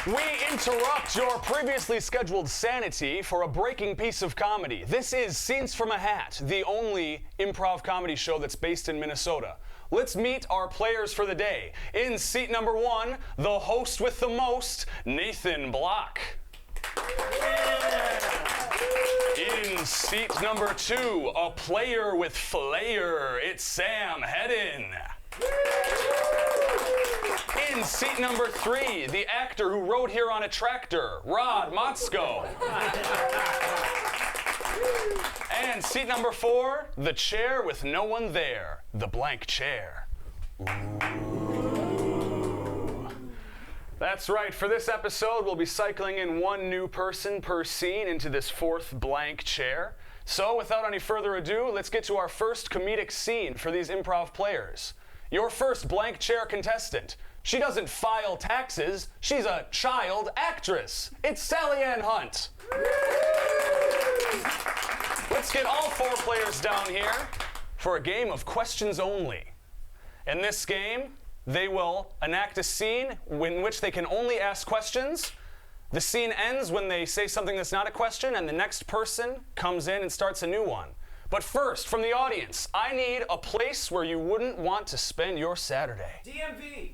We interrupt your previously scheduled sanity for a breaking piece of comedy. This is Scenes from a Hat, the only improv comedy show that's based in Minnesota. Let's meet our players for the day. In seat number 1, the host with the most, Nathan Block. In seat number 2, a player with flair, it's Sam Hedden. In seat number 3, the actor who rode here on a tractor, Rod Motzko. And seat number 4, the chair with no one there, the blank chair. Ooh. That's right, for this episode, we'll be cycling in one new person per scene into this 4th blank chair. So, without any further ado, let's get to our first comedic scene for these improv players. Your first blank chair contestant. She doesn't file taxes, she's a child actress. It's Sally Ann Hunt. Let's get all 4 players down here for a game of questions only. In this game, they will enact a scene in which they can only ask questions. The scene ends when they say something that's not a question, and the next person comes in and starts a new one. But first, from the audience, I need a place where you wouldn't want to spend your Saturday. DMV.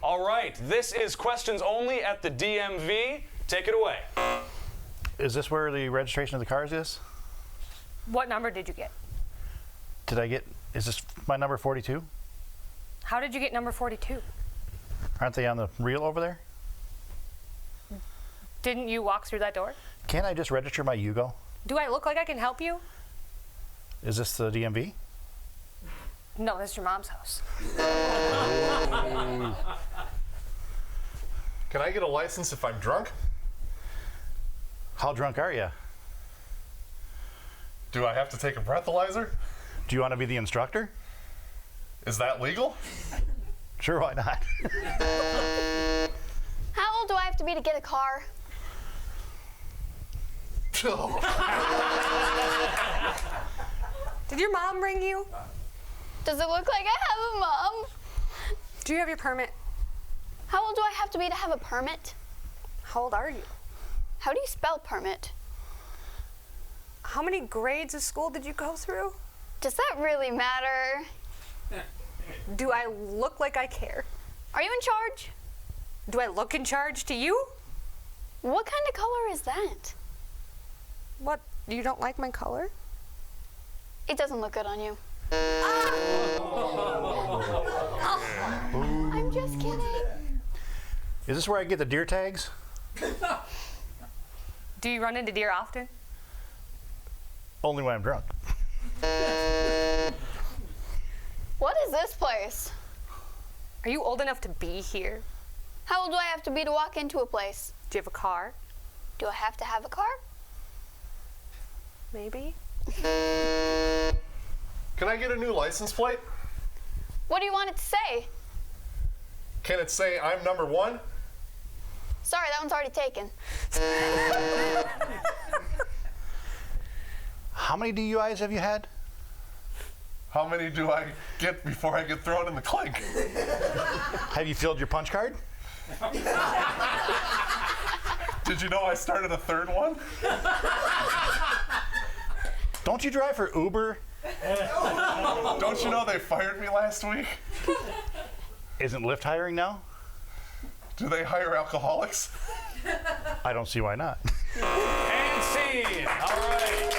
All right, this is questions only at the DMV. Take it away. Is this where the registration of the cars is? What number did you get? Is this my number 42? How did you get number 42? Aren't they on the reel over there? Didn't you walk through that door? Can't I just register my Yugo? Do I look like I can help you? Is this the DMV? No, this is your mom's house. Can I get a license if I'm drunk? How drunk are you? Do I have to take a breathalyzer? Do you want to be the instructor? Is that legal? Sure, why not? How old do I have to be to get a car? Did your mom ring you? Does it look like I have a mom? Do you have your permit? How old do I have to be to have a permit? How old are you? How do you spell permit? How many grades of school did you go through? Does that really matter? Do I look like I care? Are you in charge? Do I look in charge to you? What kind of color is that? What, you don't like my color? It doesn't look good on you. I'm just kidding. Is this where I get the deer tags? Do you run into deer often? Only when I'm drunk. What is this place? Are you old enough to be here? How old do I have to be to walk into a place? Do you have a car? Do I have to have a car? Maybe. Can I get a new license plate? What do you want it to say? Can it say I'm number 1? Sorry, that one's already taken. How many DUIs have you had? How many do I get before I get thrown in the clink? Have you filled your punch card? Did you know I started a 3rd one? Don't you drive for Uber? Don't you know they fired me last week? Isn't Lyft hiring now? Do they hire alcoholics? I don't see why not. And scene. All right.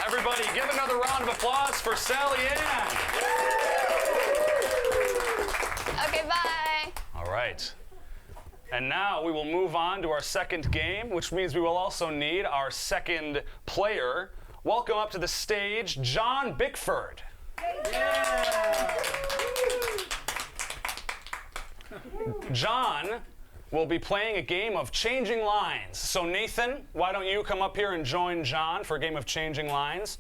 Everybody, give another round of applause for Sally Ann. Okay, bye. All right. And now we will move on to our second game, which means we will also need our second player. Welcome up to the stage, John Bickford. Yeah. John will be playing a game of changing lines. So Nathan, why don't you come up here and join John for a game of changing lines?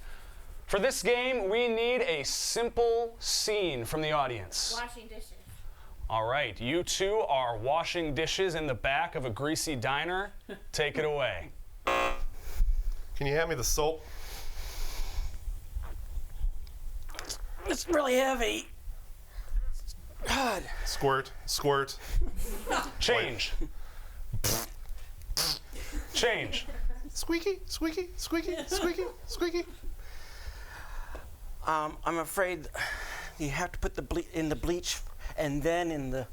For this game, we need a simple scene from the audience. Washing dishes. All right, you two are washing dishes in the back of a greasy diner. Take it away. Can you hand me the soap? It's really heavy. God. Squirt, squirt. Change. Change. Squeaky, squeaky, squeaky, squeaky, squeaky. I'm afraid you have to put the bleach and then in the.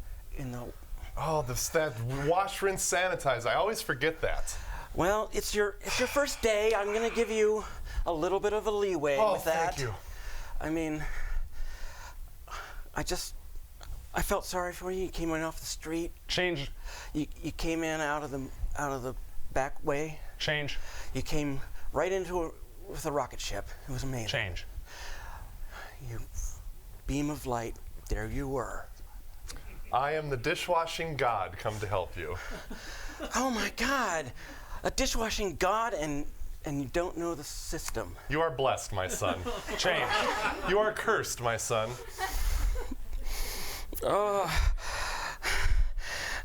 Oh, that wash, rinse, sanitize. I always forget that. Well, it's your first day. I'm gonna give you a little bit of a leeway with that. Thank you. I mean, I felt sorry for you. You came in off the street. Change. You came in out of the back way. Change. You came right into with a rocket ship. It was amazing. Change. You beam of light. There you were. I am the dishwashing god come to help you. Oh my God, a dishwashing god and you don't know the system. You are blessed, my son. Change. You are cursed, my son. Oh.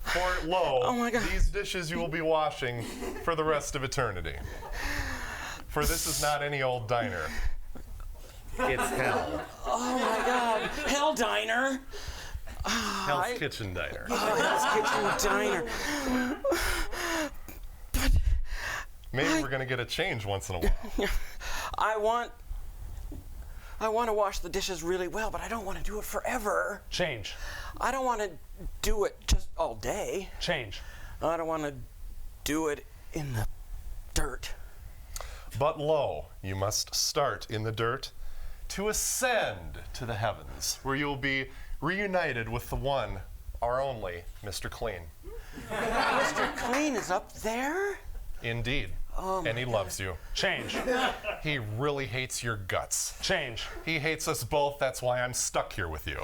For lo, Oh my God. these dishes you will be washing for the rest of eternity. For this is not any old diner. It's hell. Oh my God, Hell Diner. Hell's Kitchen Diner. Hell's Kitchen Diner. Maybe we're gonna get a change once in a while. I want to wash the dishes really well, but I don't want to do it forever. Change. I don't want to do it just all day. Change. I don't want to do it in the dirt. But lo, you must start in the dirt to ascend to the heavens, where you'll be reunited with the one, our only, Mr. Clean. Mr. Clean is up there? Indeed. And he loves you. Change. He really hates your guts. Change. He hates us both. That's why I'm stuck here with you.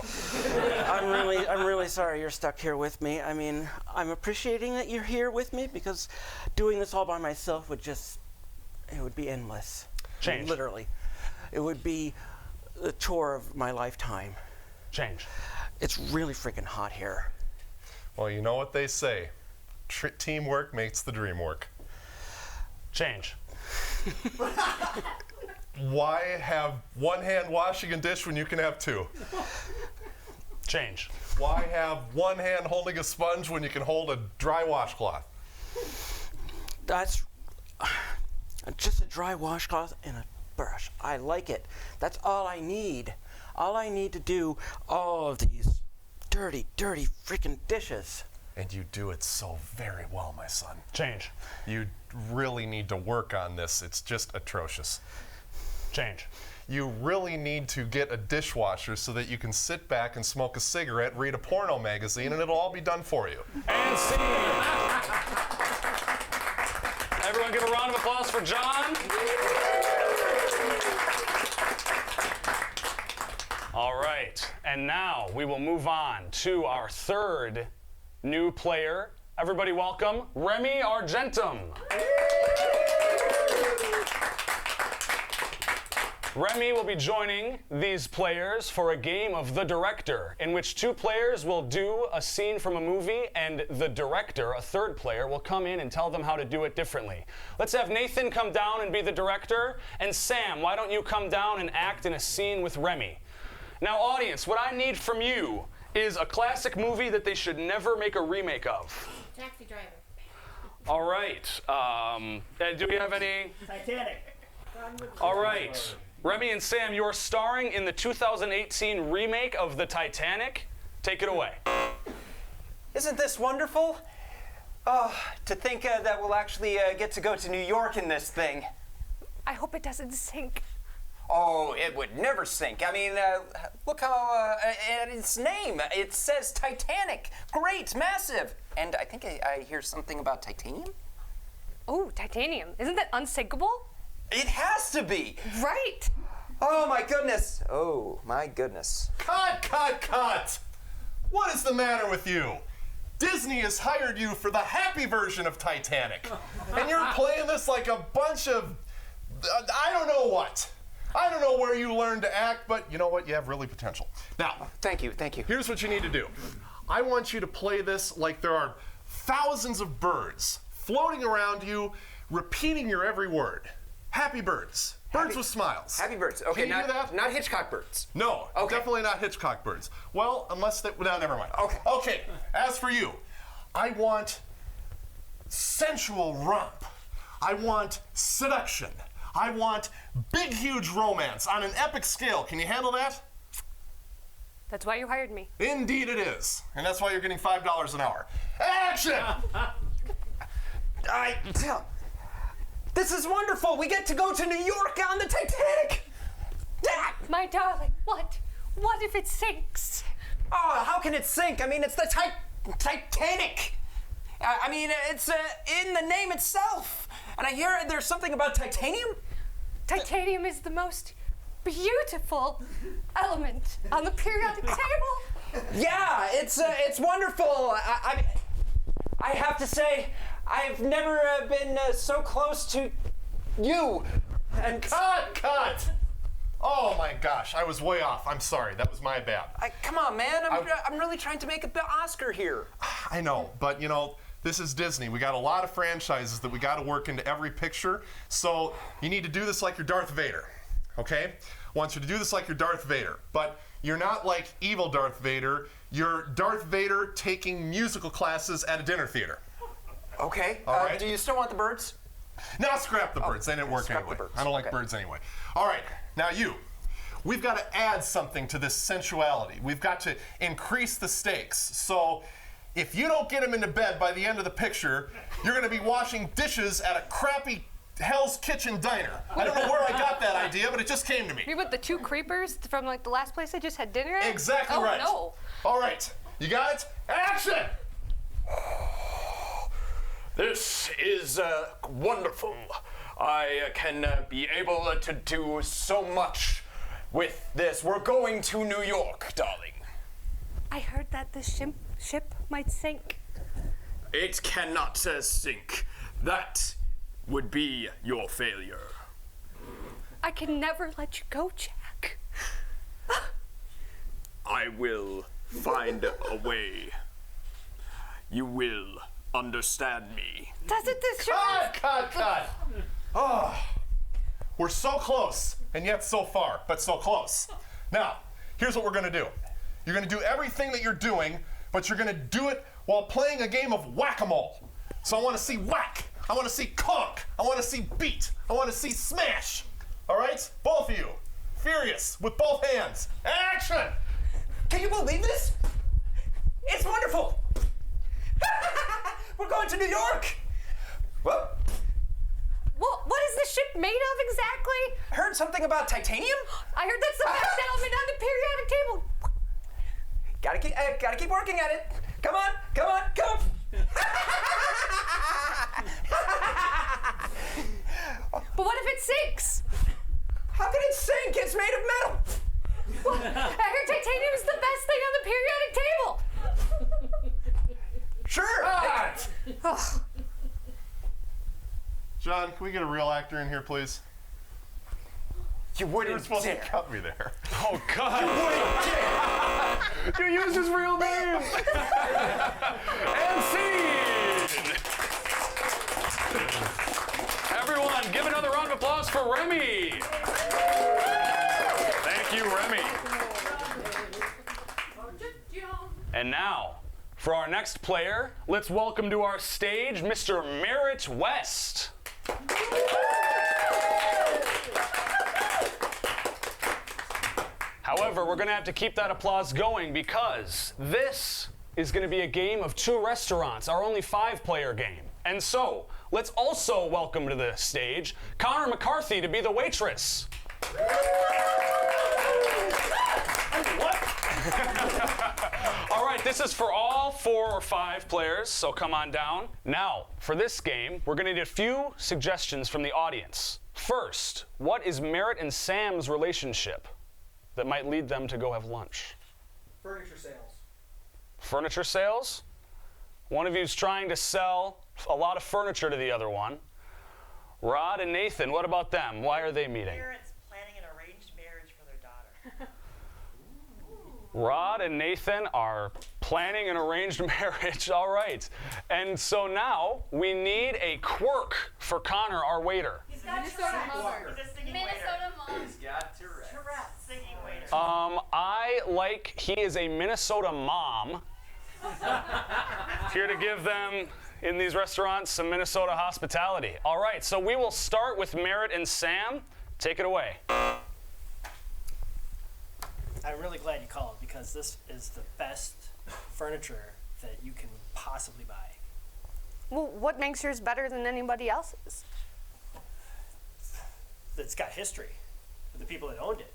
I'm really sorry you're stuck here with me. I mean, I'm appreciating that you're here with me because doing this all by myself would be endless. Change. Literally. It would be the chore of my lifetime. Change. It's really freaking hot here. Well, you know what they say. Teamwork makes the dream work. Change. Why have one hand washing a dish when you can have two? Change. Why have one hand holding a sponge when you can hold a dry washcloth? That's just a dry washcloth and a brush. I like it. That's all I need. All I need to do all of these dirty, dirty freaking dishes. And you do it so very well, my son. Change. You really need to work on this. It's just atrocious. Change. You really need to get a dishwasher so that you can sit back and smoke a cigarette, read a porno magazine, and it'll all be done for you. And scene. Everyone give a round of applause for John. All right, and now we will move on to our third new player. Everybody welcome Remy Argentum. Remy will be joining these players for a game of The Director, in which two players will do a scene from a movie, and the director, a third player, will come in and tell them how to do it differently. Let's have Nathan come down and be the director, and Sam, why don't you come down and act in a scene with Remy? Now, audience, what I need from you is a classic movie that they should never make a remake of. Taxi Driver. All right. Do we have any? Titanic. All right. Remy and Sam, you are starring in the 2018 remake of The Titanic. Take it away. Isn't this wonderful? Oh, to think that we'll actually get to go to New York in this thing. I hope it doesn't sink. Oh, it would never sink. I mean, look how, at its name, it says Titanic. Great, massive. And I think I hear something about titanium? Oh, titanium. Isn't that unsinkable? It has to be. Right. Oh, my goodness. Oh, my goodness. Cut, cut, cut! What is the matter with you? Disney has hired you for the happy version of Titanic. And you're playing this like a bunch of, I don't know what. I don't know where you learned to act, but you know what? You have really potential. Now, Thank you, thank you. here's what you need to do. I want you to play this like there are thousands of birds floating around you, repeating your every word. happy birds. Birds with smiles. Happy birds. Okay, Can you do that? not Hitchcock birds. No, Okay. definitely not Hitchcock birds. Well, unless they, no, never mind. Okay. Okay, as for you, I want sensual romp. I want seduction. I want big, huge romance on an epic scale. Can you handle that? That's why you hired me. Indeed it is. And that's why you're getting $5 an hour. Action! This is wonderful. We get to go to New York on the Titanic. My darling, what? What if it sinks? Oh, how can it sink? I mean, it's the Titanic. I mean, it's in the name itself. And I hear there's something about titanium. Titanium is the most beautiful element on the periodic table. Yeah, it's wonderful. I have to say, I've never been so close to you. And Cut! Oh my gosh, I was way off. I'm sorry, that was my bad. come on, man. I'm really trying to make a Oscar here. I know, but you know, this is Disney. We got a lot of franchises that we got to work into every picture. So you need to do this like you're Darth Vader, okay? I want you to do this like you're Darth Vader, but you're not like evil Darth Vader. You're Darth Vader taking musical classes at a dinner theater. Okay. All right. Do you still want the birds? Now scrap the birds. They didn't work scrap anyway. the birds. I don't like Okay. birds anyway. All right. Now you. We've got to add something to this sensuality. We've got to increase the stakes. So if you don't get him into bed by the end of the picture, you're going to be washing dishes at a crappy Hell's Kitchen diner. I don't know where I got that idea, but it just came to me. You with the two creepers from like the last place I just had dinner at? Exactly right. Oh no. All right. You got it? Action! This is wonderful. I can be able to do so much with this. We're going to New York, darling. I heard that this ship might sink. It cannot sink. That would be your failure. I can never let you go, Jack. I will find a way. You will understand me. Doesn't this show? Cut! Oh, we're so close, and yet so far, but so close. Now, here's what we're gonna do. You're gonna do everything that you're doing, but you're gonna do it while playing a game of whack-a-mole. So I wanna see whack, I wanna see conk, I wanna see beat, I wanna see smash. All right, both of you, furious, with both hands. Action! Can you believe this? It's wonderful. We're going to New York. Well, What is the ship made of exactly? heard something about titanium? I heard that's the best element on the periodic table. Gotta keep working at it. Come on. But what if it sinks? How can it sink? It's made of metal. I heard titanium is the best thing on the periodic table. Sure. John, can we get a real actor in here, please? You You were wouldn't supposed to dare. cut me there. Oh, God. You used his real name. And scene. Everyone, give another round of applause for Remy. Thank you, Remy. And now, for our next player, let's welcome to our stage Mr. Merritt West. However, we're going to have to keep that applause going because this is going to be a game of two restaurants, our only 5-player game. And so, let's also welcome to the stage Connor McCarthy to be the waitress. All right, this is for all 4 or 5 players, so come on down. Now, for this game, we're going to need a few suggestions from the audience. First, what is Merritt and Sam's relationship that might lead them to go have lunch? Furniture sales. Furniture sales? One of you's trying to sell a lot of furniture to the other one. Rod and Nathan, what about them? Why are they meeting? Parents planning an arranged marriage for their daughter. Rod and Nathan are planning an arranged marriage. All right. And so now we need a quirk for Connor, our waiter. He's Minnesota mom. He's a singing Minnesota mom. singing waiter. I like he is a Minnesota mom. Here to give them in these restaurants some Minnesota hospitality. All right, so we will start with Merritt and Sam. Take it away. I'm really glad you called because this is the best furniture that you can possibly buy. Well, what makes yours better than anybody else's? It's got history. The people that owned it.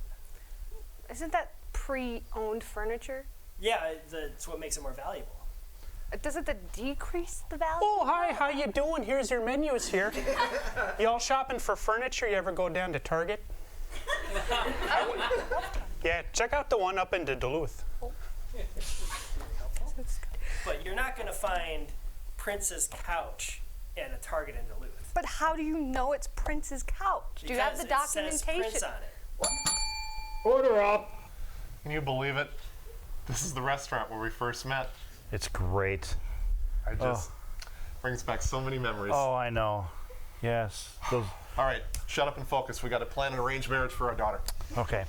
Isn't that pre-owned furniture? Yeah, that's what makes it more valuable. Doesn't that decrease the value? Oh, hi, how you doing? Here's your menus here. You all shopping for furniture? You ever go down to Target? Yeah, check out the one up in Duluth. But you're not going to find Prince's couch at a Target in Duluth. But how do you know it's Prince's couch? Do you have the Because it documentation? says Prince on it. Order up. Can you believe it? This is the restaurant where we first met. It's great. I just brings back so many memories. Oh, I know. Yes. Those. All right, shut up and focus. We got to plan an arranged marriage for our daughter. Okay.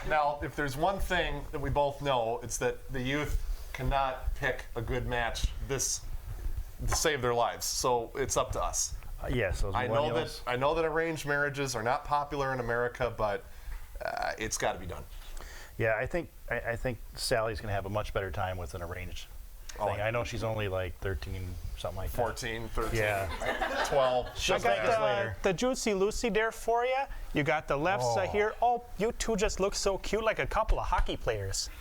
Now, if there's one thing that we both know, it's that the youth cannot pick a good match to save their lives. So it's up to us. Yes, those millennials. I know that arranged marriages are not popular in America, but it's got to be done. Yeah, I think Sally's gonna have a much better time with an arranged thing. I know she's only like 13, something like that. 14, 13, Yeah. 12. She'll I got thank us later. the Juicy Lucy there for you. You got the lefts here. Oh, you two just look so cute, like a couple of hockey players.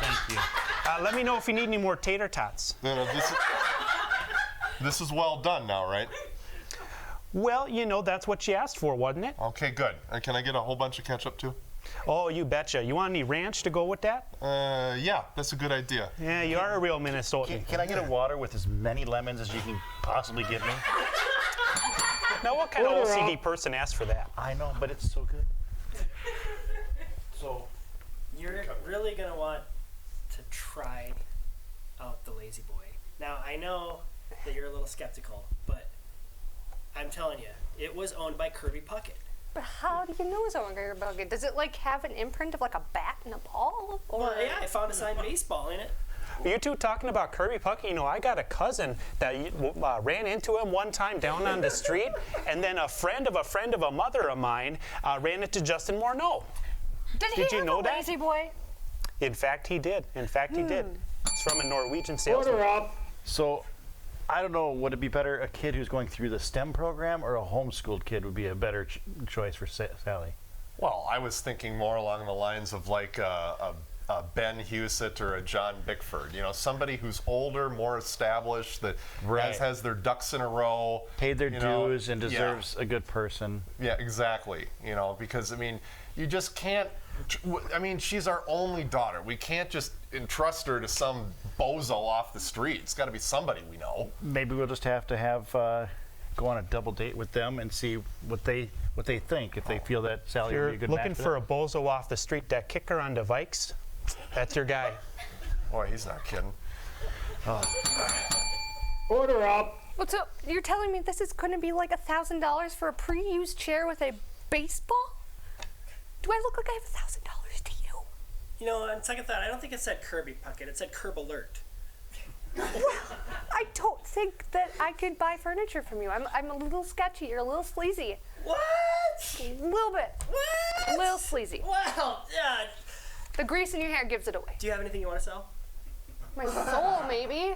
Thank you. Let me know if you need any more tater tots. No, this is well done now, right? Well, you know, that's what you asked for, wasn't it? Okay, good. And can I get a whole bunch of ketchup too? Oh, you betcha. You want any ranch to go with that? Yeah, that's a good idea. Yeah, you are a real Minnesotan. Can I get a water with as many lemons as you can possibly give me? Now, what kind of OCD person asked for that? I know, but it's so good. So you're really going to want to try out the Lazy Boy. Now, I know that you're a little skeptical, but I'm telling you, it was owned by Kirby Puckett. But how do you know it's on Gary Bucket? Does it like have an imprint of like a bat and a ball? Or Well, yeah, I found a signed baseball in it. You two talking about Kirby Puckett? You know, I got a cousin that ran into him one time down on the street, and then a friend of a mother of mine ran into Justin Morneau. Did he Did you have know a that? Lazy Boy? In fact, he did. He's from a Norwegian salesman. So, I don't know, would it be better a kid who's going through the STEM program or a homeschooled kid would be a better choice for Sally? Well, I was thinking more along the lines of like a Ben Husett or a John Bickford. You know, somebody who's older, more established, that has their ducks in a row. Paid their dues and yeah. deserves a good person. Yeah, exactly. You know, because, I mean, you just can't, I mean, she's our only daughter. We can't just entrust her to some bozo off the street. It's got to be somebody we know. Maybe we'll just have to go on a double date with them and see what they think, if they feel that Sally would You're be a good looking match for a bozo off the street, that kicker on the Vikes? That's your guy. Boy, he's not kidding. Order up. Well, so you're telling me this is going to be like $1,000 for a pre-used chair with a baseball? Do I look like I have $1,000 to you? You know, on second thought, I don't think it said Kirby Puckett. It said Curb Alert. Well, I don't think that I could buy furniture from you. I'm a little sketchy. You're a little sleazy. What? A little bit. What? A little sleazy. Well, yeah. The grease in your hair gives it away. Do you have anything you want to sell? My soul, maybe.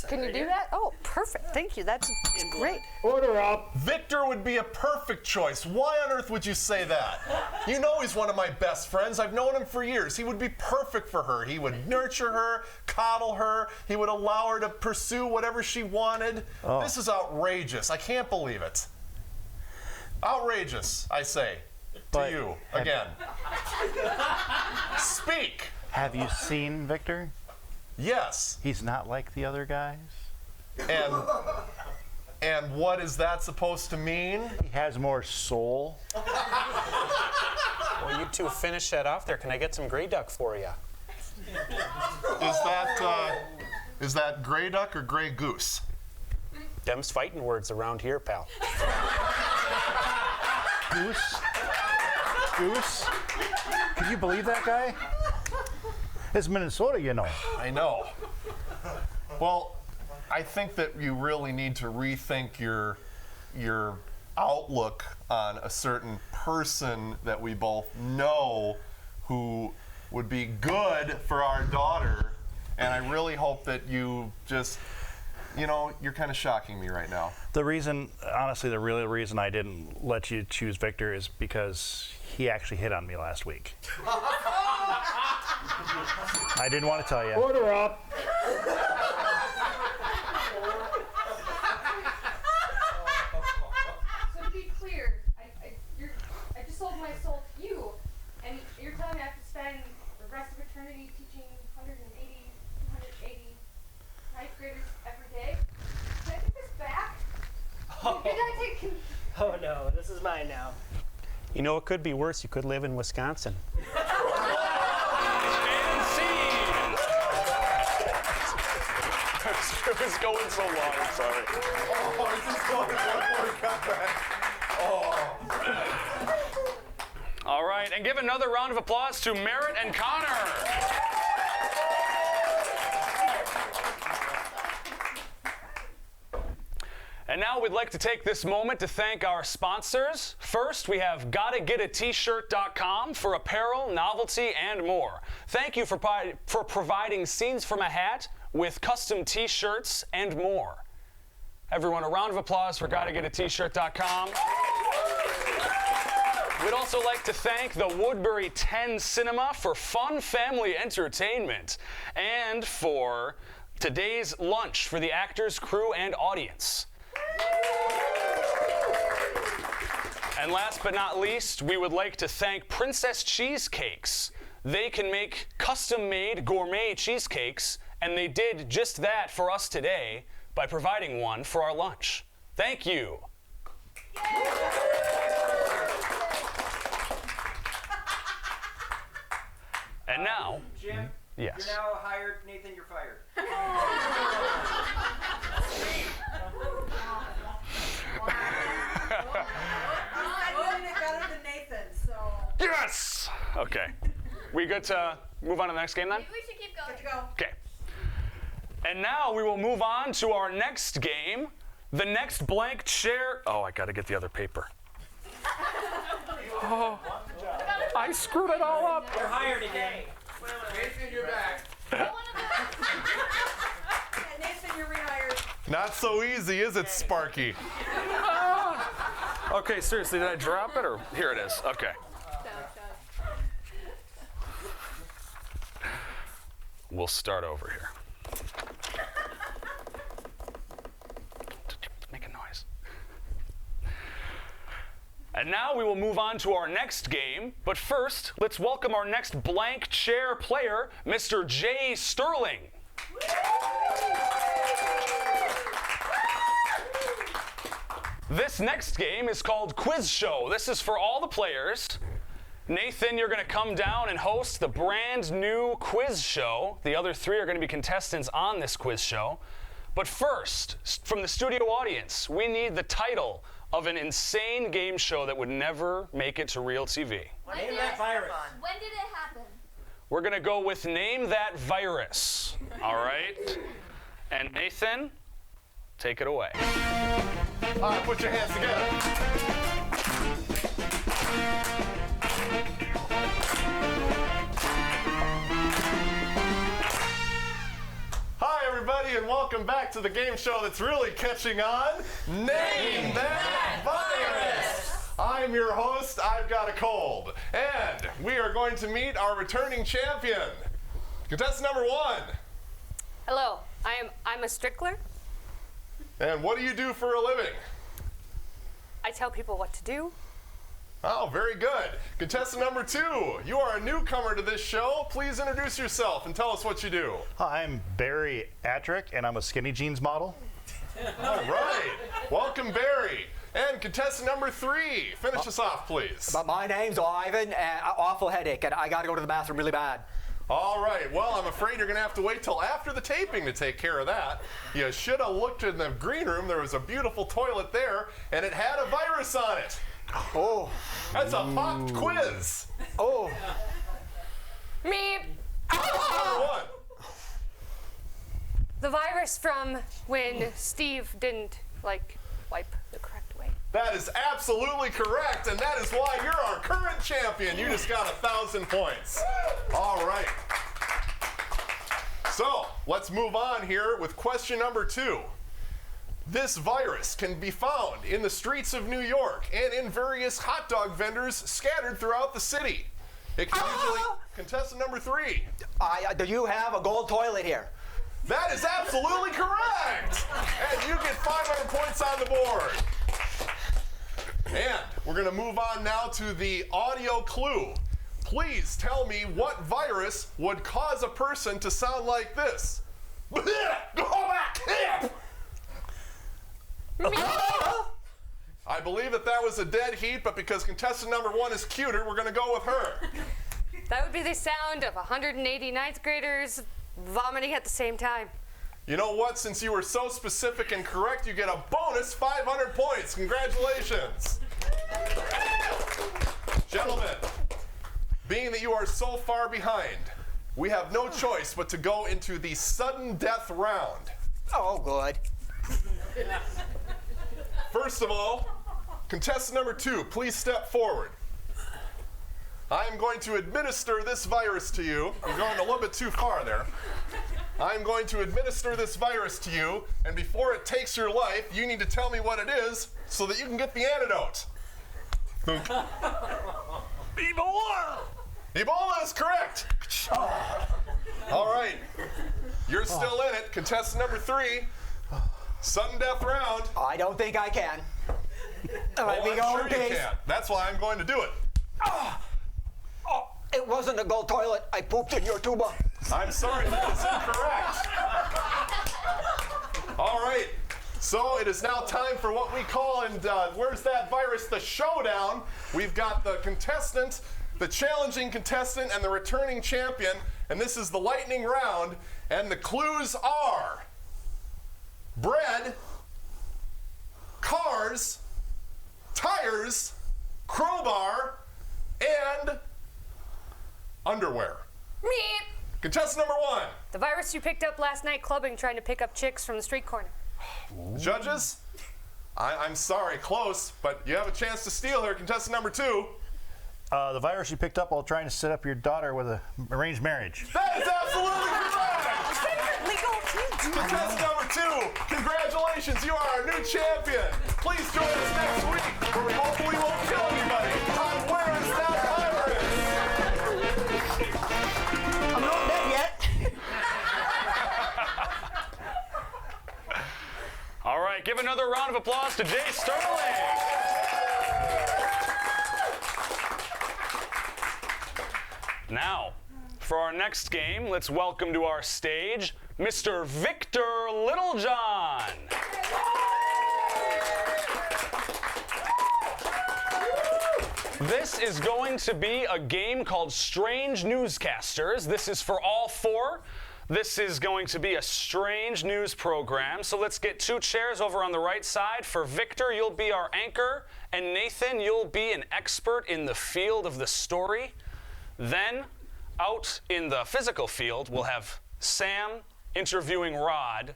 Can you do that? Oh, perfect. Thank you. That's great. Order up. Victor would be a perfect choice. Why on earth would you say that? You know he's one of my best friends. I've known him for years. He would be perfect for her. He would nurture her, coddle her. He would allow her to pursue whatever she wanted. Oh. This is outrageous. I can't believe it. Outrageous, I say. But to you, again. Speak. Have you seen Victor? Yes. He's not like the other guys. And what is that supposed to mean? He has more soul. Well, you two finish that off there. Can I get some gray duck for you? Is that gray duck or gray goose? Them's fighting words around here, pal. Goose? Can you believe that guy? It's Minnesota, you know. I know. Well, I think that you really need to rethink your outlook on a certain person that we both know who would be good for our daughter, and I really hope that you just, you're kind of shocking me right now. The reason, honestly, the real reason I didn't let you choose Victor is because he actually hit on me last week. I didn't want to tell you. Order up. So to be clear, I just sold my soul to you, and you're telling me I have to spend the rest of eternity teaching 280 ninth graders every day? Can I take this back? Did I take? Oh no, this is mine now. You know, it could be worse. You could live in Wisconsin. It was going so long, I'm sorry. Oh, I just wanted one more comeback. Oh. All right, and give another round of applause to Merritt and Connor. And now we'd like to take this moment to thank our sponsors. First, we have GottaGetAT-shirt.com for apparel, novelty, and more. Thank you for providing Scenes from a Hat with custom t-shirts and more. Everyone, a round of applause for GottaGetAT-shirt.com. We'd also like to thank the Woodbury 10 Cinema for fun family entertainment and for today's lunch for the actors, crew, and audience. And last but not least, we would like to thank Princess Cheesecakes. They can make custom-made gourmet cheesecakes, and they did just that for us today by providing one for our lunch. Thank you. And now, Jim, yes. you're now hired. Nathan, you're fired. Yes! Okay. We good to move on to the next game then? Maybe we should keep going. Good to go. Okay. And now we will move on to our next game, the next blank chair. Oh, I gotta get the other paper. Oh, I screwed it all up. You're hired again. Nathan, you're back. Nathan, you're rehired. Not so easy, is it, Sparky? Okay, seriously, did I drop it or here it is? Okay. We'll start over here. Make a noise. And now we will move on to our next game, but first, let's welcome our next blank chair player, Mr. Jay Sterling. This next game is called Quiz Show. This is for all the players. Nathan, you're going to come down and host the brand new quiz show. The other three are going to be contestants on this quiz show. But first, from the studio audience, we need the title of an insane game show that would never make it to real TV. Name that virus. When did it happen? We're going to go with Name That Virus. All right? And Nathan, take it away. All right, put your hands together. Hi, everybody, and welcome back to the game show that's really catching on. Name That Virus! I'm your host, I've got a cold. And we are going to meet our returning champion. Contestant number 1. Hello, I'm a strickler. And what do you do for a living? I tell people what to do. Oh, very good. Contestant number 2, you are a newcomer to this show. Please introduce yourself and tell us what you do. I'm Barry Attrick, and I'm a skinny jeans model. All right. Welcome, Barry. And contestant number 3, finish us off, please. But my name's Ivan, and awful headache, and I gotta go to the bathroom really bad. All right, well, I'm afraid you're going to have to wait till after the taping to take care of that. You should have looked in the green room. There was a beautiful toilet there, and it had a virus on it. Oh. That's a popped quiz. Oh. Meep. Number one. The virus from when Steve didn't, like, wipe the correct way. That is absolutely correct, and that is why you're our current champion. You just got 1,000 points. All right. So, let's move on here with question number 2. This virus can be found in the streets of New York and in various hot dog vendors scattered throughout the city. It can usually... Contestant number 3. Do you have a gold toilet here? That is absolutely correct! And you get 500 points on the board. And we're going to move on now to the audio clue. Please tell me what virus would cause a person to sound like this. Go back here! I believe that was a dead heat, but because contestant number 1 is cuter, we're going to go with her. That would be the sound of 180 ninth graders vomiting at the same time. You know what? Since you were so specific and correct, you get a bonus 500 points. Congratulations. Gentlemen, being that you are so far behind, we have no choice but to go into the sudden death round. Oh, good. First of all, contestant number 2, please step forward. I am going to administer this virus to you. You're going a little bit too far there. I'm going to administer this virus to you, and before it takes your life, you need to tell me what it is so that you can get the antidote. Ebola! Ebola is correct. All right. You're still in it. Contestant number 3, sudden death round. I don't think I can. Let me I'm go sure in you peace. can. That's why I'm going to do it. It wasn't a gold toilet. I pooped in your tuba. I'm sorry, that is incorrect. All right, so it is now time for what we call, and where's that virus, the showdown. We've got the contestant, the challenging contestant, and the returning champion, and this is the lightning round, and the clues are bread, cars, tires, crowbar, and underwear. Meep. Contestant number 1. The virus you picked up last night clubbing trying to pick up chicks from the street corner. Judges, I'm sorry, close, but you have a chance to steal here. Contestant number 2. The virus you picked up while trying to set up your daughter with an arranged marriage. That is absolutely correct! Is that legal? Can you do that? Contestant number 2, congratulations, you are our new champion. Please join us next week where we hopefully won't kill anybody on Where Is That Virus? I'm not dead yet. All right, give another round of applause to Jay Sterling. Now, for our next game, let's welcome to our stage Mr. Victor Littlejohn. This is going to be a game called Strange Newscasters. This is for all 4. This is going to be a strange news program. So let's get 2 chairs over on the right side. For Victor, you'll be our anchor, and Nathan, you'll be an expert in the field of the story. Then, out in the physical field, we'll have Sam interviewing Rod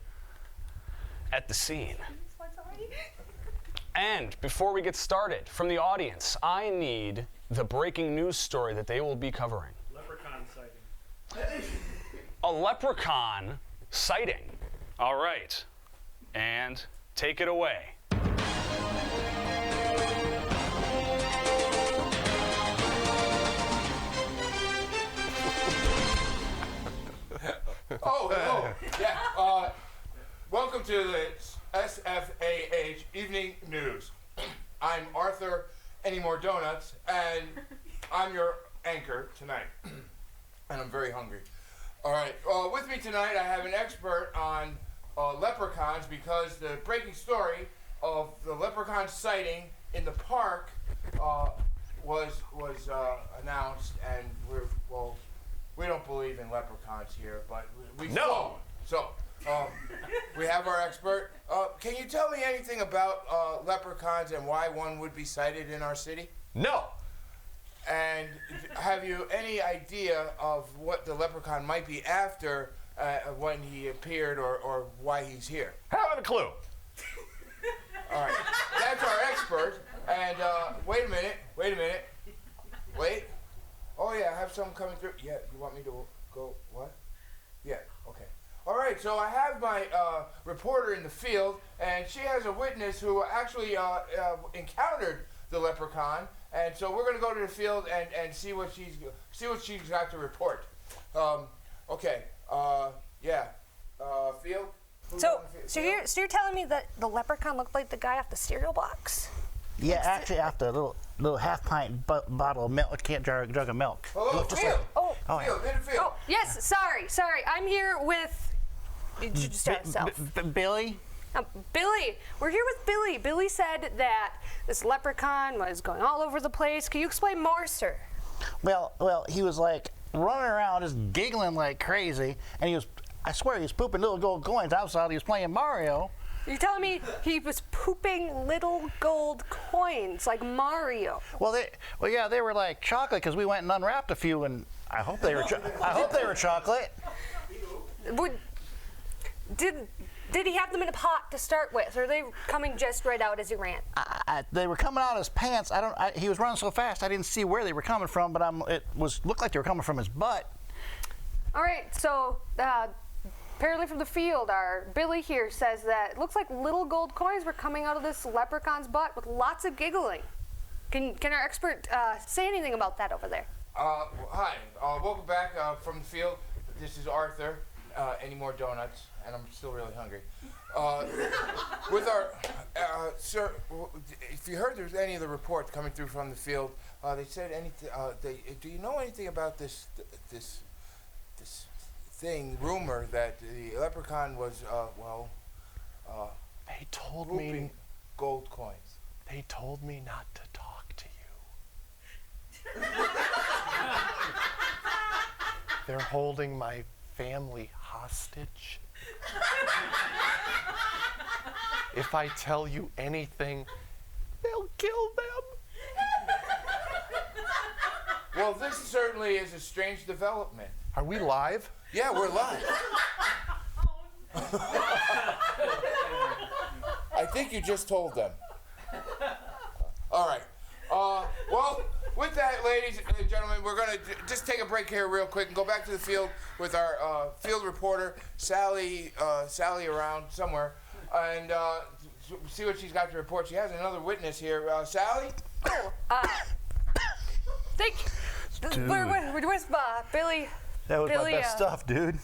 at the scene. And before we get started, from the audience, I need the breaking news story that they will be covering. Leprechaun sighting. A leprechaun sighting. All right. And take it away. Oh, yeah. Welcome to the SFAH Evening News. I'm Arthur Any More Donuts, and I'm your anchor tonight. And I'm very hungry. All right. With me tonight, I have an expert on leprechauns because the breaking story of the leprechaun sighting in the park was announced, and we don't believe in leprechauns here, but we No. So, we have our expert. Can you tell me anything about leprechauns and why one would be sighted in our city? No. And have you any idea of what the leprechaun might be after when he appeared or why he's here? Haven't a clue. All right, that's our expert. And wait a minute. Wait. Oh yeah, I have something coming through. Yeah, you want me to go? What? Yeah. Okay. All right. So I have my reporter in the field, and she has a witness who actually encountered the leprechaun. And so we're gonna go to the field and see what she's got to report. Okay. Yeah. Field. Who's on the field? So you're telling me that the leprechaun looked like the guy off the cereal box? Yeah, actually, after a little half-pint bottle of milk, can't jug of milk. Hello, Field. Oh, Field, in the field. oh, yes. Sorry. I'm here with. Did you just start yourself? Billy? Billy. We're here with Billy. Billy said that this leprechaun was going all over the place. Can you explain more, sir? Well, he was like running around just giggling like crazy, and I swear he was pooping little gold coins outside. He was playing Mario. You're telling me he was pooping little gold coins like Mario? Well, they were like chocolate because we went and unwrapped a few, and I hope they were chocolate. Did he have them in a pot to start with, or are they coming just right out as he ran? They were coming out of his pants. He was running so fast I didn't see where they were coming from, but looked like they were coming from his butt. All right, so apparently from the field, our Billy here says that it looks like little gold coins were coming out of this leprechaun's butt with lots of giggling. Can our expert say anything about that over there? Hi. Welcome back from the field. This is Arthur. Any more donuts? And I'm still really hungry. With our sir, if you heard there's any of the reports coming through from the field, they said anything. Do you know anything about this rumor that the leprechaun was They told pooping me. gold coins? They told me not to talk to you. They're holding my family hostage. If I tell you anything, they'll kill them. Well, this certainly is a strange development. Are we live? Yeah, we're live. I think you just told them. All right. Well, with that, ladies and gentlemen, we're going to just take a break here real quick and go back to the field with our field reporter, Sally around somewhere, and see what she's got to report. She has another witness here. Sally? Thank you. We're with Billy. That was Billy, my best stuff, dude.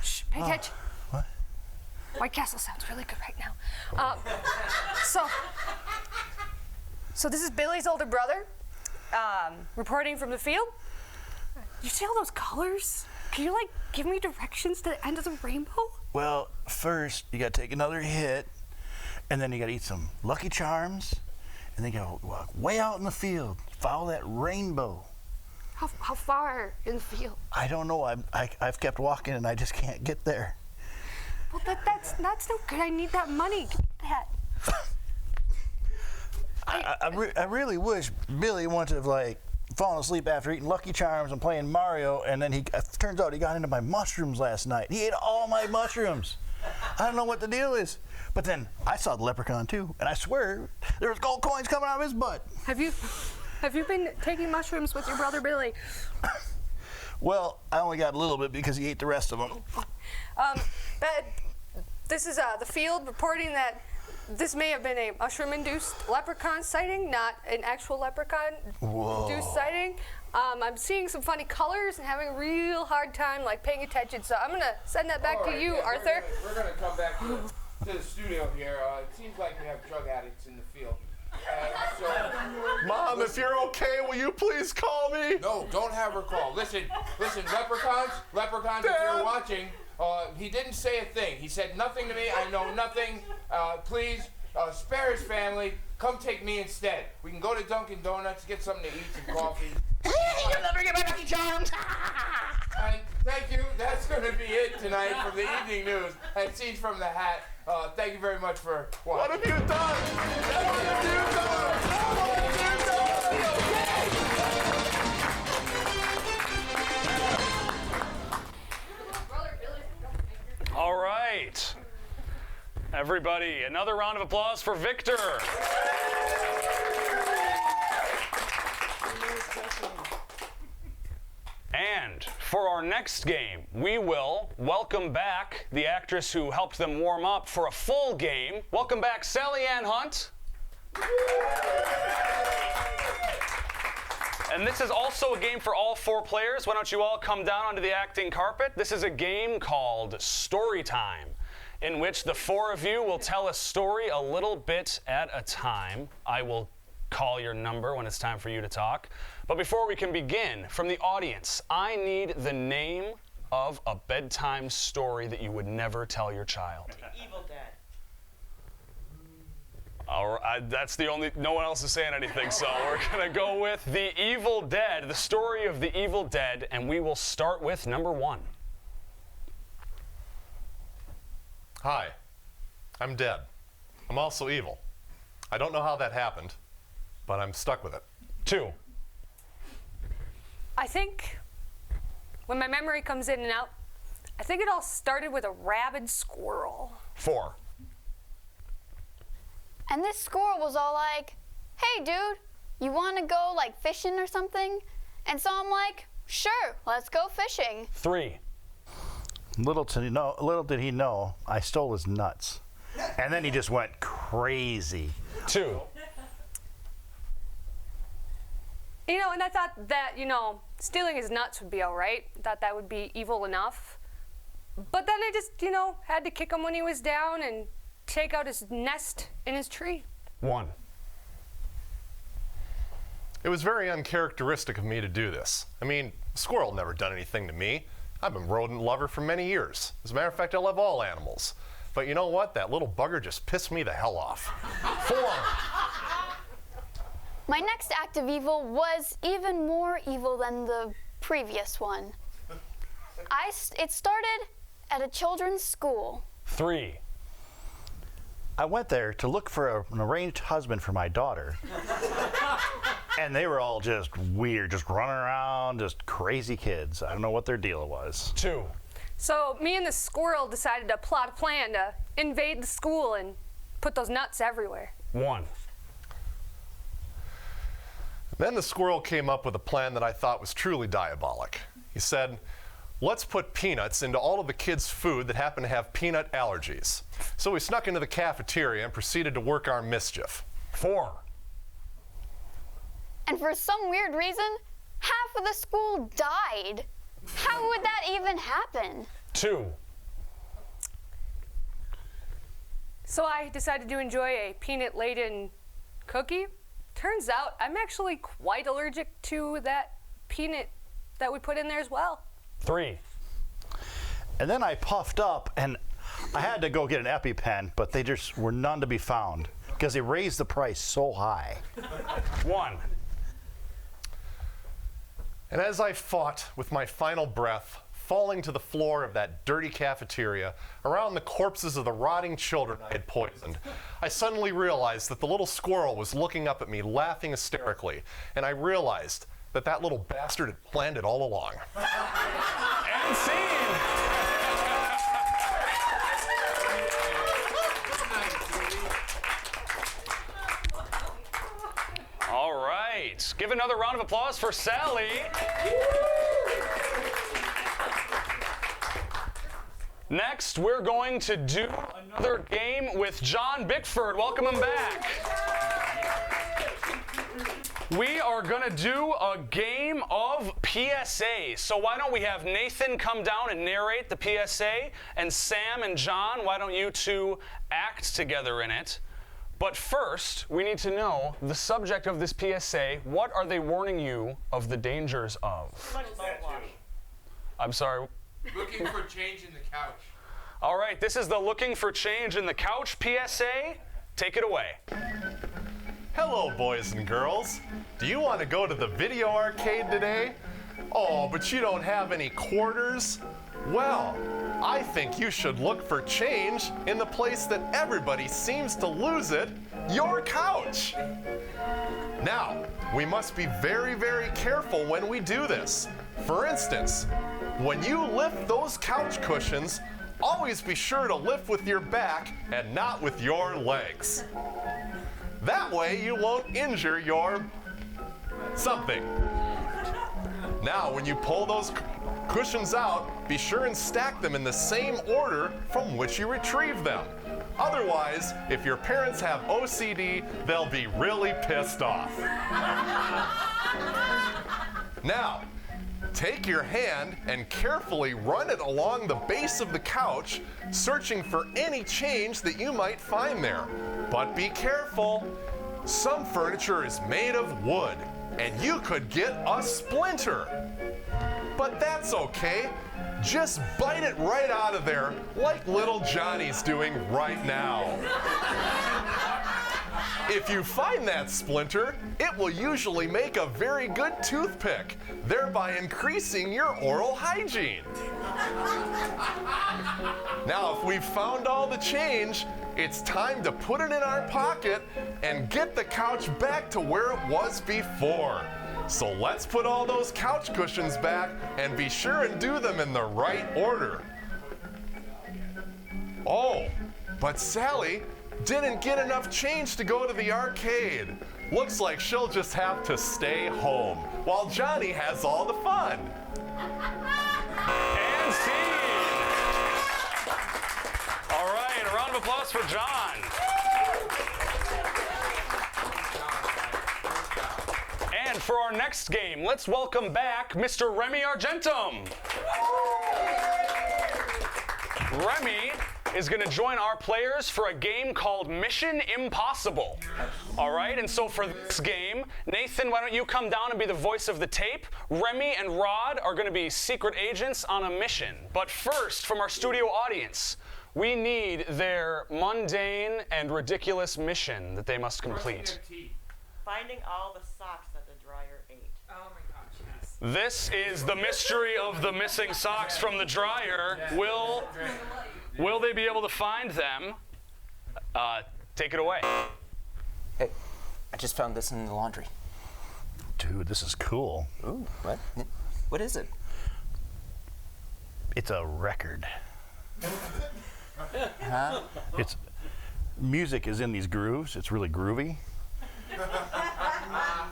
Shh, pay attention. What? White Castle sounds really good right now. So this is Billy's older brother, reporting from the field. You see all those colors? Can you give me directions to the end of the rainbow? Well, first you gotta take another hit, and then you gotta eat some Lucky Charms, and then you gotta walk way out in the field, follow that rainbow. How far in the field? I don't know. I've kept walking and I just can't get there. Well, that's no good. I need that money. Give me that. I really wish Billy wanted to have fallen asleep after eating Lucky Charms and playing Mario, and then turns out he got into my mushrooms last night. He ate all my mushrooms. I don't know what the deal is. But then I saw the leprechaun too, and I swear there was gold coins coming out of his butt. Have you been taking mushrooms with your brother Billy? Well, I only got a little bit because he ate the rest of them. This is the field reporting that this may have been a mushroom-induced leprechaun sighting, not an actual leprechaun-induced sighting. I'm seeing some funny colors and having a real hard time paying attention, so I'm gonna send that back to you, Arthur. We're gonna come back to the studio here. It seems like we have drug addicts in the field. Mom, if you're okay, will you please call me? No, don't have her call. Listen, leprechauns, Dad. if you're watching, he didn't say a thing. He said nothing to me. I know nothing. Please, spare his family. Come take me instead. We can go to Dunkin' Donuts, get something to eat, some coffee. You'll never get my Lucky Charms. And thank you. That's going to be it tonight from the evening news and Scenes from the Hat. Thank you very much for watching. What have you done? What have you done? What have you done? All right. Everybody, another round of applause for Victor. And for our next game, we will welcome back the actress who helped them warm up for a full game. Welcome back, Sally Ann Hunt. And this is also a game for all 4 players. Why don't you all come down onto the acting carpet? This is a game called Story Time, in which the 4 of you will tell a story a little bit at a time. I will call your number when it's time for you to talk. But before we can begin, from the audience, I need the name of a bedtime story that you would never tell your child. Evil Dead. All right, that's the only, no one else is saying anything, so we're gonna go with The Evil Dead, the story of The Evil Dead, and we will start with number 1. Hi, I'm dead. I'm also evil. I don't know how that happened, but I'm stuck with it. 2. I think when my memory comes in and out, I think it all started with a rabid squirrel. 4. And this squirrel was all like, hey, dude, you want to go, like, fishing or something? And so I'm like, sure, let's go fishing. 3. Little did he know, I stole his nuts. And then he just went crazy. 2. You know, and I thought that, you know, stealing his nuts would be all right. Thought that would be evil enough. But then I just, you know, had to kick him when he was down and take out his nest in his tree. 1. It was very uncharacteristic of me to do this. I mean, a squirrel never done anything to me. I've been a rodent lover for many years. As a matter of fact, I love all animals. But you know what? That little bugger just pissed me the hell off. 4. My next act of evil was even more evil than the previous one. It started at a children's school. 3. I went there to look for an arranged husband for my daughter. And they were all just weird, just running around, just crazy kids. I don't know what their deal was. 2. So me and the squirrel decided to plot a plan to invade the school and put those nuts everywhere. 1. Then the squirrel came up with a plan that I thought was truly diabolic. He said, let's put peanuts into all of the kids' food that happen to have peanut allergies. So we snuck into the cafeteria and proceeded to work our mischief. 4. And for some weird reason, half of the school died. How would that even happen? 2. So I decided to enjoy a peanut-laden cookie. Turns out I'm actually quite allergic to that peanut that we put in there as well. 3. And then I puffed up, and I had to go get an EpiPen, but they just were none to be found because they raised the price so high. 1. And as I fought with my final breath, falling to the floor of that dirty cafeteria, around the corpses of the rotting children I had poisoned, I suddenly realized that the little squirrel was looking up at me, laughing hysterically, and I realized that that little bastard had planned it all along. And scene! All right. Give another round of applause for Sally. Next, we're going to do another game with John Bickford. Welcome him back. We are going to do a game of PSA. So why don't we have Nathan come down and narrate the PSA, and Sam and John, why don't you two act together in it? But first, we need to know the subject of this PSA. What are they warning you of the dangers of? I'm sorry. Looking for change in the couch. All right, this is the Looking for Change in the Couch PSA. Take it away. Hello, boys and girls. Do you want to go to the video arcade today? Oh, but you don't have any quarters? Well, I think you should look for change in the place that everybody seems to lose it, your couch. Now, we must be very, very careful when we do this. For instance, when you lift those couch cushions, always be sure to lift with your back and not with your legs. That way you won't injure your something. Now, when you pull those cushions out, be sure and stack them in the same order from which you retrieve them. Otherwise, if your parents have OCD, they'll be really pissed off. Now, take your hand and carefully run it along the base of the couch, searching for any change that you might find there. But be careful. Some furniture is made of wood, and you could get a splinter. But that's okay. Just bite it right out of there, like little Johnny's doing right now. If you find that splinter, it will usually make a very good toothpick, thereby increasing your oral hygiene. Now, if we've found all the change, it's time to put it in our pocket and get the couch back to where it was before. So let's put all those couch cushions back and be sure and do them in the right order. Oh, but Sally didn't get enough change to go to the arcade. Looks like she'll just have to stay home while Johnny has all the fun. And scene. All right, a round of applause for John. And for our next game, let's welcome back Mr. Remy Argentum. Remy is going to join our players for a game called Mission Impossible. All right, and so for this game, Nathan, why don't you come down and be the voice of the tape? Remy and Rod are going to be secret agents on a mission. But first, from our studio audience, we need their mundane and ridiculous mission that they must complete. Finding all the socks that the dryer ate. Oh my gosh, yes. This is the mystery of the missing socks from the dryer. Will they be able to find them? Take it away. Hey, I just found this in the laundry. Dude, this is cool. Ooh, what? What is it? It's a record. Huh? It's music is in these grooves. It's really groovy.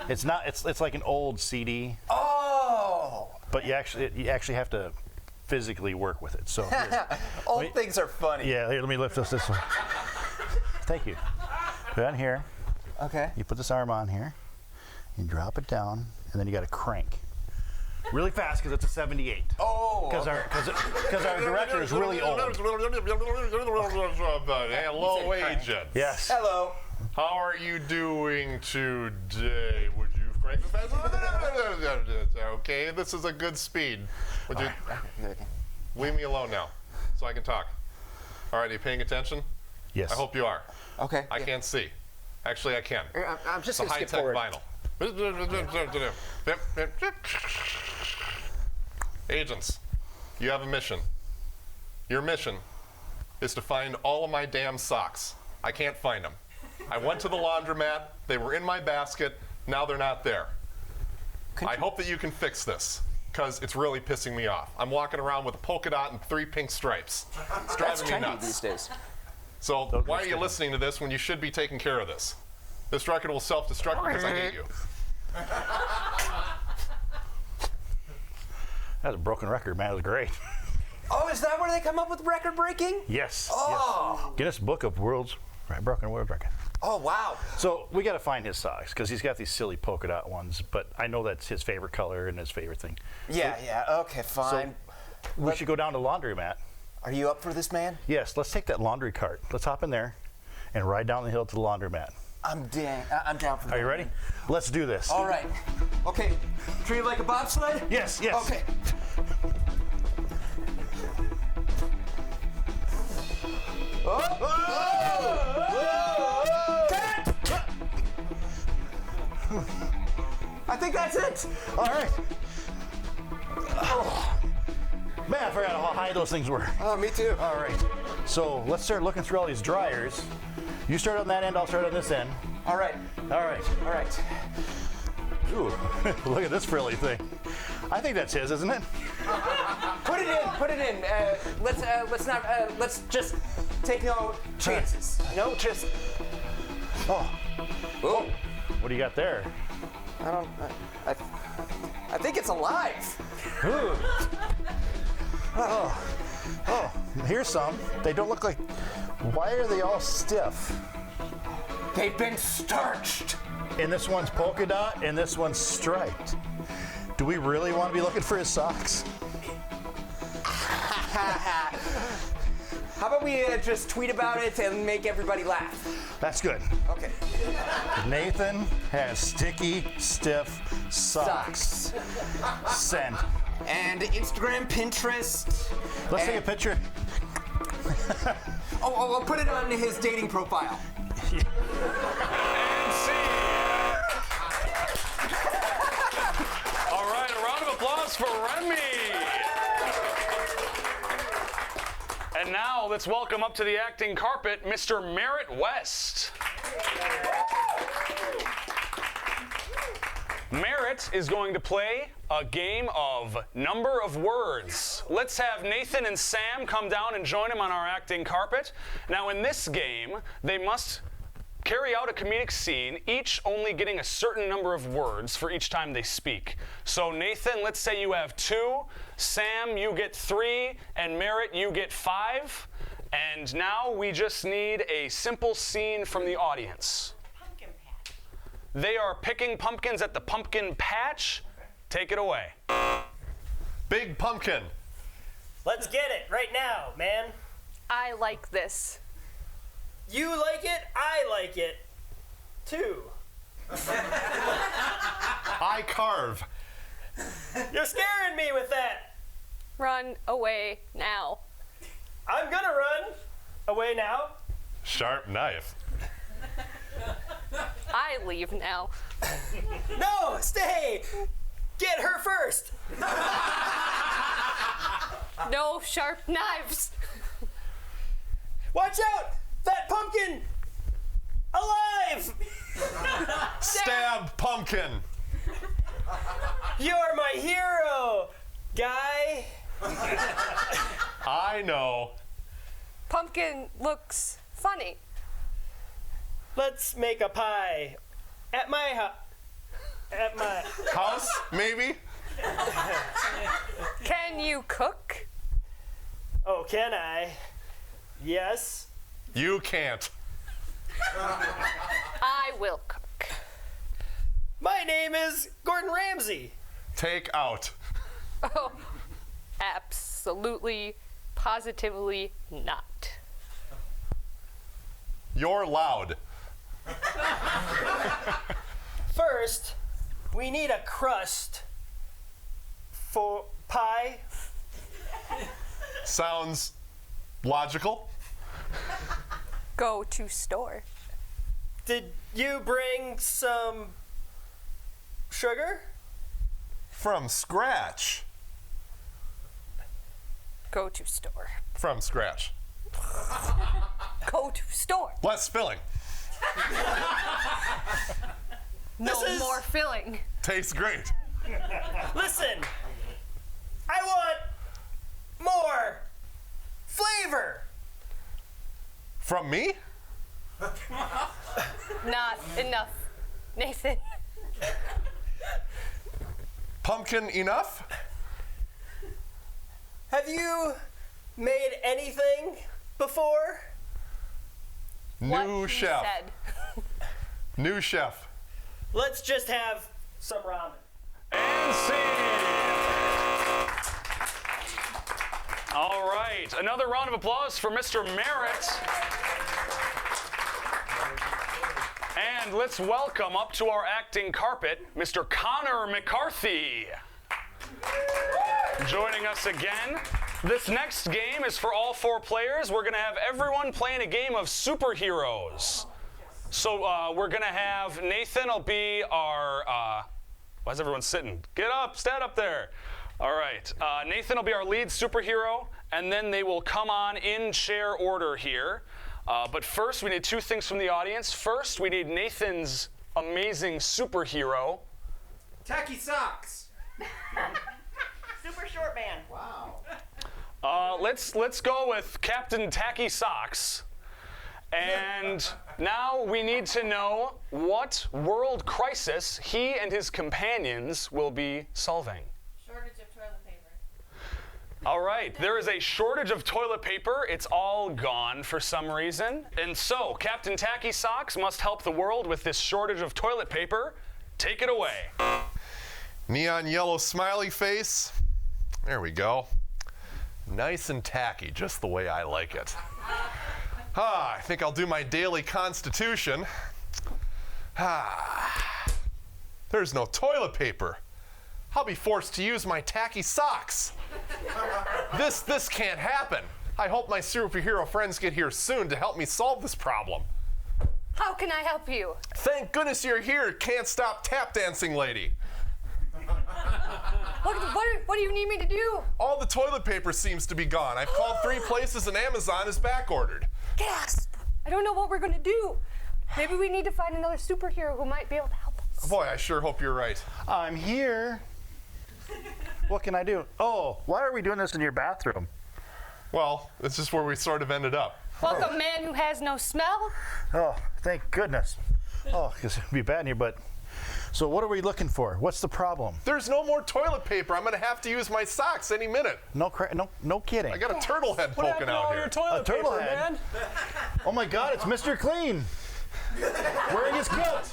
It's not. It's like an old CD. Oh! But you actually have to physically work with it. So old things are funny. Yeah. Here, let me lift this way. Thank you. Put it on here. Okay. You put this arm on here. You drop it down, and then you got to crank really fast because it's a 78. Oh. Because our director is really old. Hello, agent. Yes. Hello. How are you doing today? Would you crank the fast? Okay, this is a good speed. Would you leave me alone now so I can talk? All right, are you paying attention? Yes. I hope you are. Okay. I can't see. Actually, I can. I'm just It's a going to skip high-tech forward. vinyl. Agents, you have a mission. Your mission is to find all of my damn socks. I can't find them. I went to the laundromat. They were in my basket. Now they're not there. I hope that you can fix this, because it's really pissing me off. I'm walking around with a polka dot and 3 pink stripes. It's driving me trendy nuts. these days. So why are you listening to this when you should be taking care of this? This record will self-destruct because I hate you. That was a broken record, man. It was great. Oh, is that where they come up with record breaking? Yes. Oh. Yes. Guinness Book of Broken World Record. Oh, wow. So we got to find his socks because he's got these silly polka dot ones, but I know that's his favorite color and his favorite thing. Yeah. Okay, fine. So we should go down to the laundromat. Are you up for this, man? Yes. Let's take that laundry cart. Let's hop in there and ride down the hill to the laundromat. I'm down for that. Are you ready? Let's do this. All right. Okay. Treat it like a bobsled? Yes. Okay. think that's it. All right. Oh. Man, I forgot how high those things were. Oh, me too. All right. So let's start looking through all these dryers. You start on that end, I'll start on this end. All right. All right. All right. Ooh, look at this frilly thing. I think that's his, isn't it? Put it in. Put it in. Let's just take no chances. No, just. Oh. Oh. What do you got there? I think it's alive. Ooh. Oh, here's some. They don't look like. Why are they all stiff? They've been starched. And this one's polka dot, and this one's striped. Do we really want to be looking for his socks? How about we just tweet about it and make everybody laugh? That's good. Okay. Nathan has sticky, stiff socks. Send. And Instagram, Pinterest. Let's take a picture. I'll put it on his dating profile. And see. All right, a round of applause for Remy. And now let's welcome up to the acting carpet, Mr. Merritt West. Merritt is going to play a game of number of words. Let's have Nathan and Sam come down and join him on our acting carpet. Now in this game, they must carry out a comedic scene, each only getting a certain number of words for each time they speak. So Nathan, let's say you have 2, Sam, you get 3, and Merritt, you get 5. And now we just need a simple scene from the audience. Pumpkin patch. They are picking pumpkins at the pumpkin patch. Take it away. Big pumpkin. Let's get it right now, man. I like this. You like it, I like it, too. I carve. You're scaring me with that. Run away now. I'm gonna run away now. Sharp knife. I leave now. No, stay. Get her first. No sharp knives. Watch out! That pumpkin! Alive! Stab pumpkin. You're my hero, guy. I know. Pumpkin looks funny. Let's make a pie at my House, maybe? Can you cook? Oh, can I? Yes. You can't. I will cook. My name is Gordon Ramsay. Take out. Oh, absolutely, positively not. You're loud. First, we need a crust for pie. Sounds logical. Go to store. Did you bring some sugar? From scratch. Go to store. From scratch. Go to store. Less filling. No more filling. Tastes great. Listen, I want more flavor. From me? Not enough, Nathan. Pumpkin enough? Have you made anything before? What New he chef. said. New chef. Let's just have some ramen. And scene. All right, another round of applause for Mr. Merritt. And let's welcome up to our acting carpet, Mr. Connor McCarthy. Joining us again. This next game is for all 4 players. We're gonna have everyone playing a game of superheroes. So we're gonna have Nathan will be our Why is everyone sitting? Get up, stand up there. All right, Nathan will be our lead superhero, and then they will come on in chair order here. But first, we need two things from the audience. First, we need Nathan's amazing superhero. Tacky socks. Super short man. Wow. Let's go with Captain Tacky Socks. And now we need to know what world crisis he and his companions will be solving. Shortage of toilet paper. All right, there is a shortage of toilet paper. It's all gone for some reason. And so, Captain Tacky Socks must help the world with this shortage of toilet paper. Take it away. Neon yellow smiley face. There we go. Nice and tacky, just the way I like it. I think I'll do my daily constitution. There's no toilet paper. I'll be forced to use my tacky socks. This can't happen. I hope my superhero friends get here soon to help me solve this problem. How can I help you? Thank goodness you're here, can't stop tap dancing lady. What do you need me to do? All the toilet paper seems to be gone. I've called 3 places and Amazon is back ordered. Gasp! I don't know what we're gonna do. Maybe we need to find another superhero who might be able to help us. Boy, I sure hope you're right. I'm here. What can I do? Oh, why are we doing this in your bathroom? Well, that's just where we sort of ended up. Welcome, man who has no smell. Oh, thank goodness. Oh, because it'd be bad in here, but... So what are we looking for? What's the problem? There's no more toilet paper. I'm going to have to use my socks any minute. No kidding. I got a turtle head poking out here. Your toilet A turtle paper, head? man? Oh my God, it's Mr. Clean. Wearing his coat.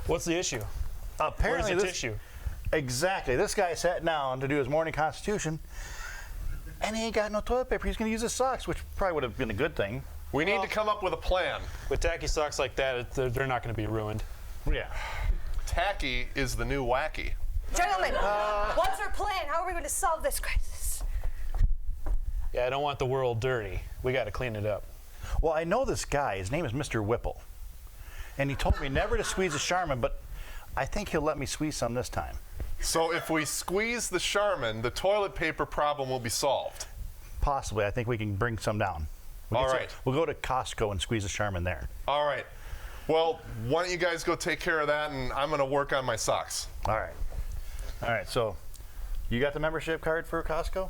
What's the issue? Apparently Where's the this tissue? Exactly. This guy sat down to do his morning constitution, and he ain't got no toilet paper. He's going to use his socks, which probably would have been a good thing. We need to come up with a plan. With tacky socks like that, they're not going to be ruined. Yeah. Tacky is the new wacky. Gentlemen, what's our plan? How are we going to solve this crisis? Yeah, I don't want the world dirty. We got to clean it up. Well, I know this guy. His name is Mr. Whipple. And he told me never to squeeze a Charmin, but I think he'll let me squeeze some this time. So if we squeeze the Charmin, the toilet paper problem will be solved. Possibly. I think we can bring some down. All right. We'll go to Costco and squeeze a Charmin there. All right. Well, why don't you guys go take care of that, and I'm going to work on my socks. All right. All right. So, you got the membership card for Costco?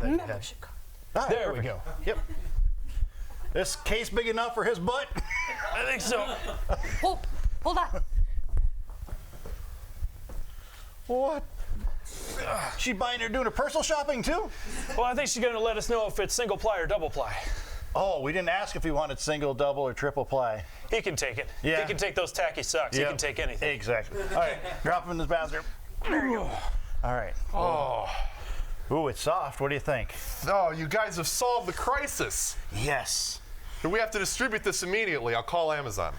Membership card. Ah, There we perfect. go. Yep. This case big enough for his butt? I think so. Hold on. What? She buying her doing her personal shopping too? Well, I think she's going to let us know if it's single ply or double ply. Oh, we didn't ask if he wanted single, double, or triple ply. He can take it. Yeah. He can take those tacky socks. He Yep. can take anything. Exactly. All right, drop him in this bathroom. There you go. All right. Oh. Ooh, it's soft. What do you think? Oh, you guys have solved the crisis. Yes. We have to distribute this immediately. I'll call Amazon.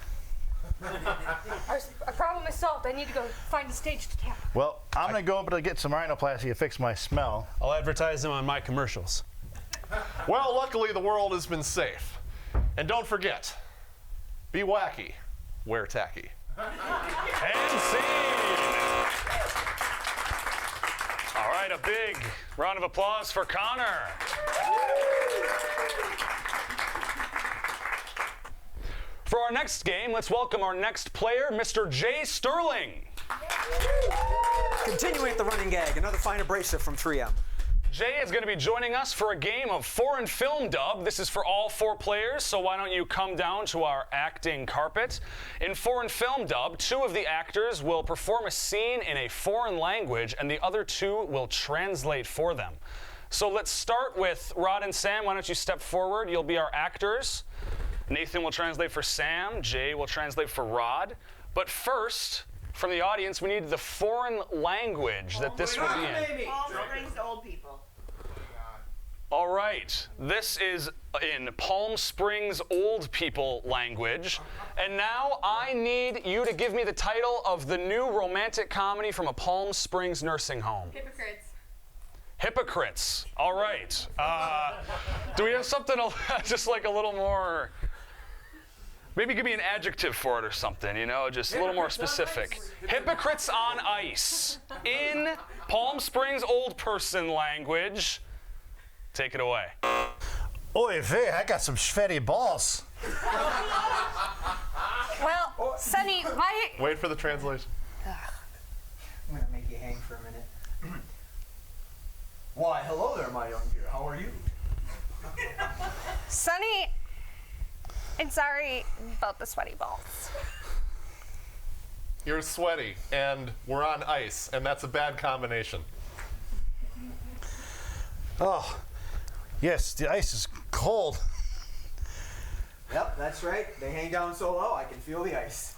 Our problem is solved. I need to go find a stage to tap. Well, I'm going to go up to get some rhinoplasty to fix my smell. I'll advertise them on my commercials. Well, luckily the world has been safe. And don't forget, be wacky, wear tacky. And scene. All right, a big round of applause for Connor. For our next game, let's welcome our next player, Mr. Jay Sterling. Continuing the running gag, another fine abrasive from 3M. Jay is going to be joining us for a game of foreign film dub. This is for all 4 players, so why don't you come down to our acting carpet. In foreign film dub, 2 of the actors will perform a scene in a foreign language, and the other 2 will translate for them. So let's start with Rod and Sam. Why don't you step forward? You'll be our actors. Nathan will translate for Sam. Jay will translate for Rod. But first, from the audience, we need the foreign language that this will be in. Palm Springs to old people. All right, this is in Palm Springs old people language. And now I need you to give me the title of the new romantic comedy from a Palm Springs nursing home. Hypocrites. Hypocrites. All right. Do we have something just like a little more Maybe give me an adjective for it or something, you know, just a little more specific. Hypocrites on ice. In Palm Springs old person language. Take it away. Oy vey, I got some sweaty balls. Well, Sonny, my Wait for the translation. I'm gonna make you hang for a minute. Why, hello there, my young dear. How are you? Sonny, I'm sorry about the sweaty balls. You're sweaty, and we're on ice, and that's a bad combination. Oh, yes, the ice is cold. Yep, that's right. They hang down so low, I can feel the ice.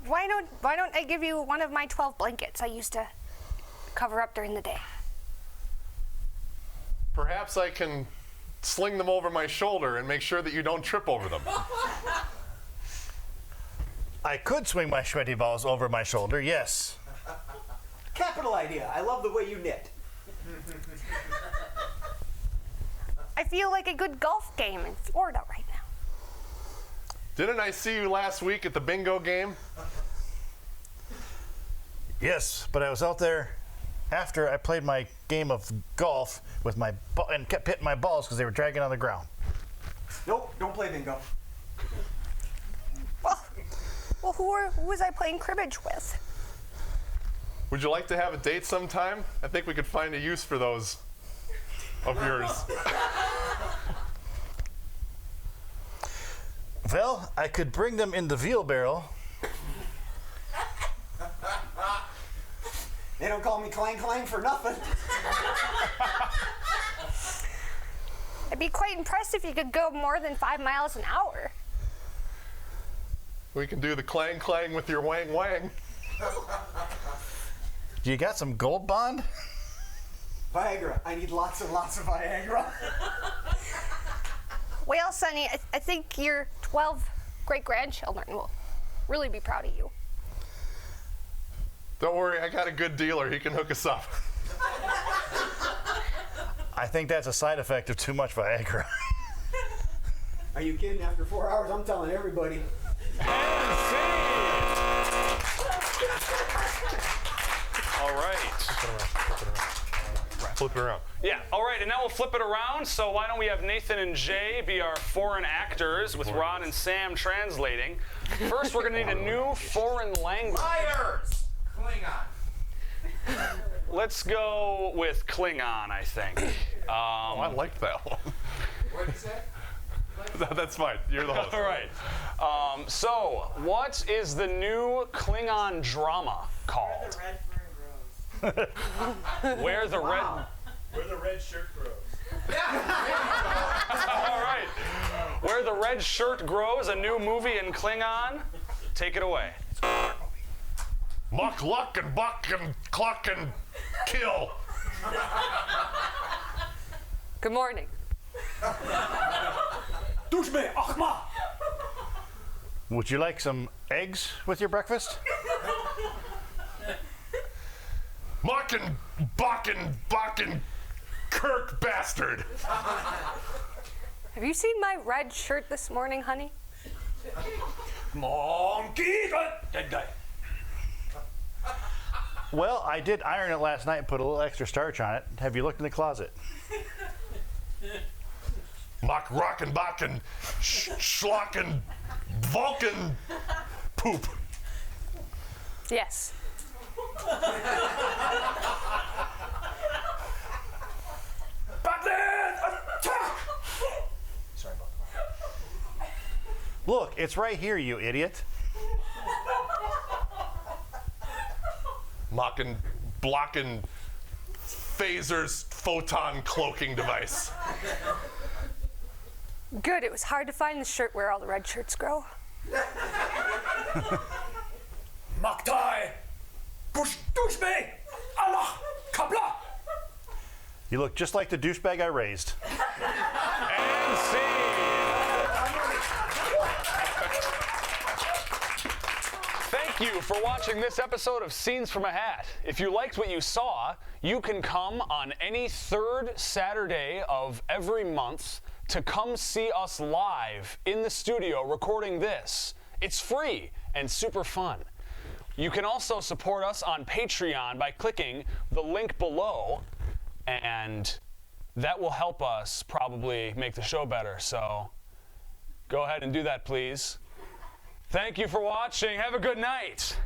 Why don't I give you one of my 12 blankets I used to cover up during the day? Perhaps I can sling them over my shoulder and make sure that you don't trip over them. I could swing my sweaty balls over my shoulder, yes. Capital idea. I love the way you knit. I feel like a good golf game in Florida right now. Didn't I see you last week at the bingo game? Yes, but I was out there after I played my game of golf with my and kept hitting my balls because they were dragging on the ground. Nope, don't play bingo. Well, who was I playing cribbage with? Would you like to have a date sometime? I think we could find a use for those of yours. Well, I could bring them in the wheelbarrow. They don't call me Clang Clang for nothing. I'd be quite impressed if you could go more than 5 miles an hour. We can do the clang clang with your wang wang. You got some Gold Bond? Viagra. I need lots and lots of Viagra. Well, Sonny, I think your 12 great-grandchildren will really be proud of you. Don't worry, I got a good dealer. He can hook us up. I think that's a side effect of too much Viagra. Are you kidding? After 4 hours, I'm telling everybody. All right. Flip it around. Yeah, all right, and now we'll flip it around. So why don't we have Nathan and Jay be our foreign actors with Ron and Sam translating. First, we're going to need a new foreign language. Liars! Klingon. Let's go with Klingon, I think. I like that one. What did you say? That's fine. You're the host. All right. So, what is the new Klingon drama called? Where the red shirt grows. All right. Where the Red Shirt Grows, a new movie in Klingon. Take it away. Muck, luck, and buck, and cluck, and kill. Good morning. Douchebag, Achma! Would you like some eggs with your breakfast? Muckin', buckin', Kirk bastard. Have you seen my red shirt this morning, honey? Monkey! Dead guy. Well, I did iron it last night and put a little extra starch on it. Have you looked in the closet? Muck, rockin', bockin', schlockin', Vulcan poop. Yes. Sorry about that. Look, it's right here, you idiot. Mockin', blockin', phasers, photon cloaking device. Good, it was hard to find the shirt where all the red shirts grow. Maktai! Douchebag! Allah! Kapla! You look just like the douchebag I raised. And scene. Thank you for watching this episode of Scenes from a Hat. If you liked what you saw, you can come on any third Saturday of every month to come see us live in the studio recording this. It's free and super fun. You can also support us on Patreon by clicking the link below, and that will help us probably make the show better. So go ahead and do that, please. Thank you for watching. Have a good night.